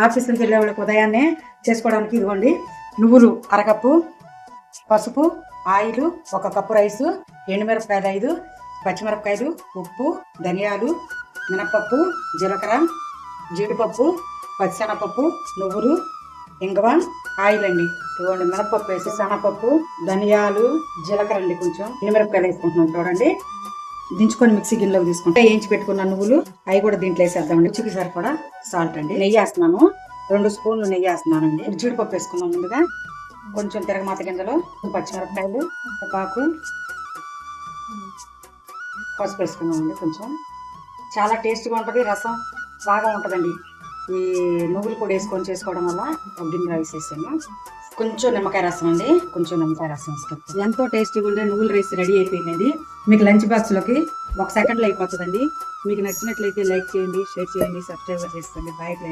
ఆఫీసులకు వెళ్ళే వాళ్ళకి ఉదయాన్నే చేసుకోవడానికి ఇదిగోండి నువ్వులు అరకప్పు, పసుపు, ఆయిల్, 1 కప్పు రైసు, ఎండుమిరపకాయలు 5, పచ్చిమిరపకాయలు, ఉప్పు, ధనియాలు, మినపప్పు, జీలకర్ర, జీడిపప్పు, పచ్చిశనగపప్పు, నువ్వులు, ఇంగువ, ఆయిల్ అండి. ఇదిగోండి మినపప్పు వేసి శనగపప్పు, ధనియాలు, జీలకర్ర అండి, కొంచెం ఎండుమిరపకాయలు వేసుకుంటున్నాం చూడండి. దించుకొని మిక్సీ గిన్నెలోకి తీసుకుంటే వేయించి పెట్టుకున్న నువ్వులు అవి కూడా దీంట్లో వేసేద్దామండి. రుచికి సరిపడా సాల్ట్ అండి. నెయ్యి వేస్తున్నాను, 2 స్పూన్లు నెయ్యి వేస్తున్నానండి. జీడిపప్పు వేసుకున్నాం ముందుగా, కొంచెం తిరగమాత గింజలు, పచ్చిమిరపకాయలు, పాకు, పసుపు వేసుకున్నామండి. కొంచెం చాలా టేస్ట్గా ఉంటుంది, రసం బాగా ఉంటుందండి. ఈ నువ్వులు కూడా వేసుకొని చేసుకోవడం వల్ల ఒక గిన్నె వేసేసాను. కొంచెం నిమ్మకాయ రసం అండి, కొంచెం నిమ్మకాయ రసం వేసుకుంటాం. ఎంతో టేస్టీగా ఉండే నువ్వుల రైస్ రెడీ అయిపోయిందండి. మీకు లంచ్ బాక్స్లోకి 1 సెకండ్లో అయిపోతుందండి. మీకు నచ్చినట్లయితే లైక్ చేయండి, షేర్ చేయండి, సబ్స్క్రైబ్ చేసుకోండి. Bye friends.